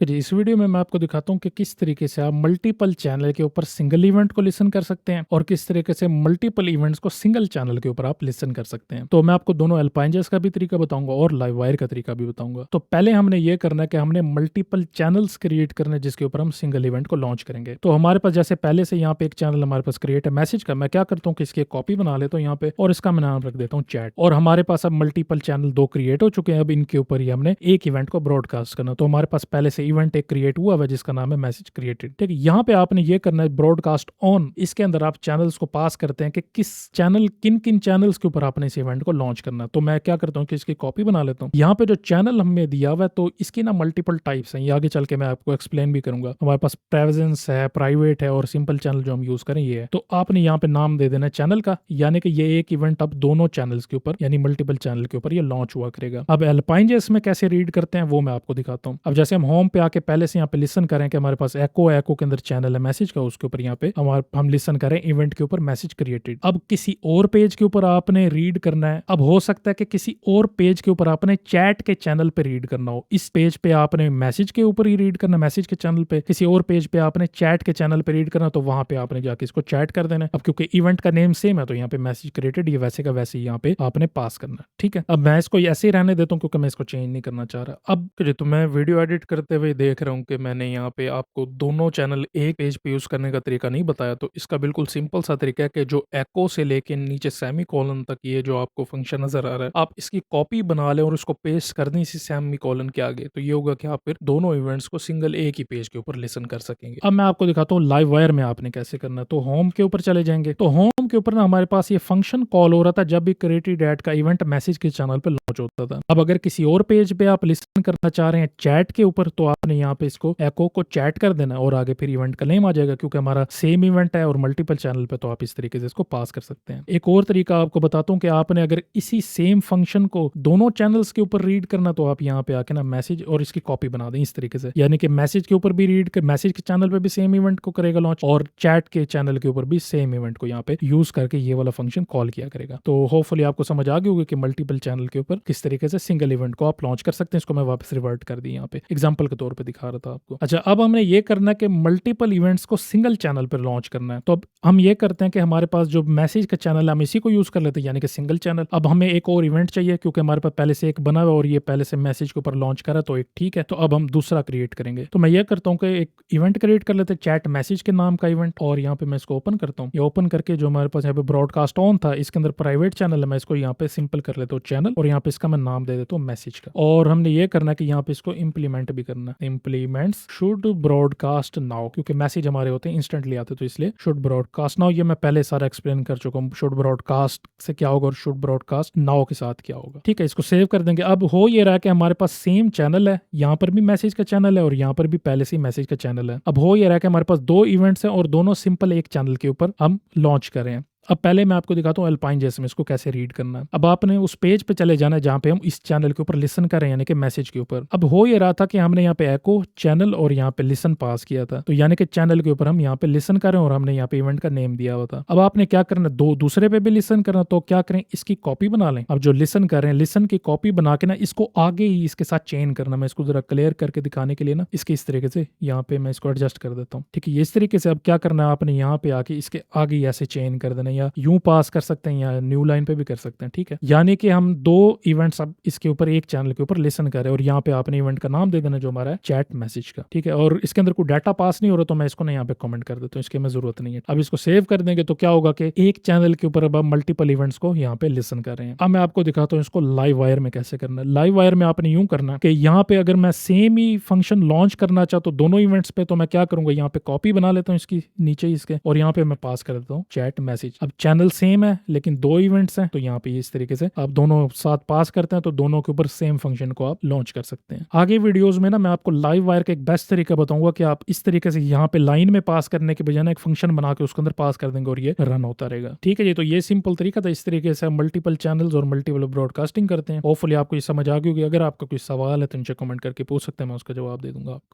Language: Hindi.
जी, इस वीडियो में मैं आपको दिखाता हूँ कि किस तरीके से आप मल्टीपल चैनल के ऊपर सिंगल इवेंट को लिसन कर सकते हैं और किस तरीके से मल्टीपल इवेंट्स को सिंगल चैनल के ऊपर आप लिसन कर सकते हैं। तो मैं आपको दोनों अल्पाइंजर्स का भी तरीका बताऊंगा और लाइव वायर का तरीका भी बताऊंगा। तो पहले हमने ये करना है कि हमने मल्टीपल चैनल्स क्रिएट करने हैं जिसके ऊपर हम सिंगल इवेंट को लॉन्च करेंगे। तो हमारे पास जैसे पहले से यहाँ पे एक चैनल हमारे पास क्रिएट है मैसेज का। मैं क्या करता हूँ कि इसकी कॉपी बना लेता हूँ यहाँ पे और इसका मैं नाम रख देता हूँ चैट। और हमारे पास अब मल्टीपल चैनल दो क्रिएट हो चुके हैं। अब इनके ऊपर ही हमने एक इवेंट को ब्रॉडकास्ट करना। तो हमारे पास पहले से इवेंट एक क्रिएट हुआ है जिसका नाम है मैसेज क्रिएटेड। ठीक है, यहाँ पे आपने ये करना है ब्रॉडकास्ट ऑन। इसके अंदर आप चैनल्स को पास करते हैं कि किस चैनल किन किन चैनल्स के ऊपर आपने इस इवेंट को लॉन्च करना है। तो मैं क्या करता हूँ कि इसकी कॉपी बना लेता हूँ। यहाँ पे जो चैनल हमें दिया हुआ है तो इसकी ना मल्टीपल टाइप्स हैं। ये आगे चल के मैं आपको एक्सप्लेन भी करूंगा। हमारे पास प्रेजेंस है, प्राइवेट है और सिंपल चैनल जो हम यूज करें ये है। तो आपने यहाँ पे नाम दे देना है चैनल का, यानी कि ये एक इवेंट अब दोनों चैनल्स के ऊपर यानी मल्टीपल चैनल के ऊपर ये लॉन्च हुआ करेगा। अब एल्पाइन इसमें कैसे रीड करते हैं वो मैं आपको दिखाता हूँ। अब जैसे हम होम पे आके पहले से यहाँ पे लिसन करें कि हमारे पास एको के अंदर चैनल है मैसेज का, उसके ऊपर यहाँ पे हम लिसन करें इवेंट के ऊपर मैसेज क्रिएटेड। अब किसी और पेज के ऊपर आपने रीड करना है। अब हो सकता है कि किसी और पेज के ऊपर आपने चैट के चैनल पे रीड करना हो। इस पेज पे आपने मैसेज के ऊपर ही रीड करना, मैसेज के चैनल पे। किसी और पेज पे आपने चैट के चैनल पे रीड करना तो वहां पे आपने जाके इसको चैट कर देना है। अब क्योंकि इवेंट का नेम सेम है तो यहाँ पे मैसेज क्रिएटेड ये वैसे का वैसे ही यहाँ पे आपने पास करना है। ठीक है, अब मैं इसको ऐसे ही रहने देता हूँ क्योंकि मैं इसको चेंज नहीं करना चाह रहा। अब तो मैं वीडियो एडिट करते हुए देख रहा हूँ कि मैंने यहाँ पे आपको दोनों चैनल एक पेज पे यूज करने का तरीका नहीं बताया। तो इसका बिल्कुल सिंपल सा तरीका है कि जो एको से लेके नीचे सेमी कॉलन तक ये जो आपको फंक्शन नजर आ रहा है आप इसकी कॉपी बना लें और उसको पेस्ट कर दें इसी सेमी कॉलन के आगे। तो ये होगा कि आप फिर दोनों इवेंट्स को सिंगल एक ही पेज के ऊपर लिसन कर सकेंगे। अब मैं आपको दिखाता हूँ लाइव वायर में आपने कैसे करना है। तो होम के ऊपर चले जाएंगे। तो होम के ऊपर ना हमारे पास ये फंक्शन कॉल हो रहा था जब भी क्रिएटेड ऐड का इवेंट मैसेज के चैनल पे लॉन्च होता था। अब अगर किसी और पेज पे आप लिसन करना चाह रहे हैं चैट के ऊपर तो आपने यहाँ पे इसको एको को चैट कर देना और आगे फिर इवेंट का नेम आ जाएगा। क्योंकि हमारा सेम इवेंट है और मल्टीपल चैनल पे तो आप इस तरीके से इसको पास कर सकते हैं। एक और तरीका आपको बताता हूँ कि आपने अगर इसी सेम फंक्शन को दोनों चैनल्स के ऊपर रीड करना तो आप यहाँ पे आके ना मैसेज और इसकी कॉपी बना दें इस तरीके से, यानी कि मैसेज के ऊपर भी रीड कर मैसेज के चैनल पे भी सेम इवेंट को करेगा लॉन्च और चैट के चैनल के ऊपर भी सेम इवेंट को यहाँ पे यूज करके ये वाला फंक्शन कॉल किया करेगा। तो होपफुली आपको समझ आ गई होगी कि मल्टीपल चैनल के ऊपर किस तरीके से सिंगल इवेंट को आप लॉन्च कर सकते हैं। इसको मैं वापस रिवर्ट कर दी, यहाँ पे एग्जांपल के तौर पे दिखा रहा था आपको। अच्छा, अब हमने ये करना है कि मल्टीपल इवेंट्स को सिंगल चैनल पर लॉन्च करना है। तो अब हम ये करते हैं कि हमारे पास जो मैसेज का चैनल है हम इसी को यूज कर लेते हैं यानी कि सिंगल चैनल। अब हमें एक और इवेंट चाहिए क्योंकि हमारे पास पहले से एक बना हुआ और ये पहले से मैसेज के ऊपर लॉन्च करा तो एक ठीक है। तो अब हम दूसरा क्रिएट करेंगे। तो मैं ये करता हूँ कि एक इवेंट क्रिएट कर लेते हैं चैट मैसेज के नाम का इवेंट और यहाँ पे मैं इसको ओपन करता हूँ। ये ओपन करके जो हमारे पास यहाँ पे ब्रॉडकास्ट ऑन था इसके अंदर प्राइवेट चैनल है, मैं इसको यहाँ पे सिंपल कर लेता हूँ चैनल और यहाँ पे इसका मैं नाम दे देता हूँ मैसेज का। और हमने ये करना है कि यहाँ पे इसको इंप्लीमेंट भी करना है। इंप्लीमेंट्स शुड ब्रॉडकास्ट नाउ, क्योंकि मैसेज हमारे होते हैं इंस्टेंटली आते तो इसलिए शुड ब्रॉडकास्ट नाउ। ये मैं पहले सारा एक्सप्लेन कर चुका हूँ शुड ब्रॉडकास्ट से क्या होगा और शुड ब्रॉडकास्ट नाउ के साथ क्या होगा। ठीक है, इसको सेव कर देंगे। अब हो ये रहा कि हमारे पास सेम चैनल है, यहाँ पर भी मैसेज का चैनल है और यहाँ पर भी पहले से मैसेज का चैनल है। अब हो ये रहा कि हमारे पास दो इवेंट्स हैं और दोनों सिंपल एक चैनल के ऊपर हम लॉन्च कर रहे हैं। अब पहले मैं आपको दिखाता हूँ अल्पाइन जैसे में इसको कैसे रीड करना है। अब आपने उस पेज पे चले जाना है जहाँ पे हम इस चैनल के ऊपर लिसन कर रहे हैं यानी कि मैसेज के ऊपर। अब हो ये रहा था कि हमने यहाँ पे एको चैनल और यहाँ पे लिसन पास किया था तो यानी कि चैनल के ऊपर हम यहाँ पे लिसन कर रहे हैं और हमने यहाँ पे इवेंट का नेम दिया हुआ था। अब आपने क्या करना, दो दूसरे पे भी लिसन करना तो क्या करें, इसकी कॉपी बना लें। अब जो लिसन कर रहे हैं लिसन की कॉपी बना के ना इसको आगे ही इसके साथ चेन करना। मैं इसको जरा क्लियर करके दिखाने के लिए ना इसके इस तरीके से यहाँ पे मैं इसको एडजस्ट कर देता हूँ। ठीक है, इस तरीके से अब क्या करना है आपने यहाँ पे आके इसके आगे ऐसे चेन कर देना या यूं पास कर सकते हैं या न्यू लाइन पे भी कर सकते हैं। ठीक है, यानी कि हम दो इवेंट्स अब इसके ऊपर एक चैनल के ऊपर लिसन कर रहे हैं और यहाँ पे आपने इवेंट का नाम दे देना जो हमारा है चैट मैसेज का। ठीक है, और इसके अंदर कोई डाटा पास नहीं हो रहा तो मैं इसको ना यहाँ पे कमेंट कर देता हूँ, इसकी हमें जरूरत नहीं है। अब इसको सेव कर देंगे तो क्या होगा कि एक चैनल के ऊपर अब हम मल्टीपल इवेंट्स को यहाँ पे लिसन कर रहे हैं। अब मैं आपको दिखाता हूँ इसको लाइव वायर में कैसे करना है। लाइव वायर में आपने यूं करना कि यहाँ पे अगर मैं सेम ही फंक्शन लॉन्च करना चाहता हूँ दोनों इवेंट्स पे तो मैं क्या करूंगा, यहाँ पे कॉपी बना लेता हूँ इसकी नीचे ही इसके और यहाँ पे मैं पास कर देता हूँ चैट मैसेज। अब चैनल सेम है लेकिन दो इवेंट्स हैं तो यहाँ पे इस तरीके से आप दोनों साथ पास करते हैं तो दोनों के ऊपर सेम फंक्शन को आप लॉन्च कर सकते हैं। आगे वीडियोस में ना मैं आपको लाइव वायर का एक बेस्ट तरीका बताऊंगा कि आप इस तरीके से यहाँ पे लाइन में पास करने के बजाय एक फंक्शन बना के उसके अंदर पास कर देंगे और ये रन होता रहेगा। ठीक है जी, तो ये सिंपल तरीका था। इस तरीके से मल्टीपल चैनल्स और मल्टीपल ब्रॉडकास्टिंग करते हैं। होपफुली आपको ये समझ आ गई होगी। अगर आपका कोई सवाल है तो नीचे कमेंट करके पूछ सकते हैं, मैं उसका जवाब दे दूंगा आपको।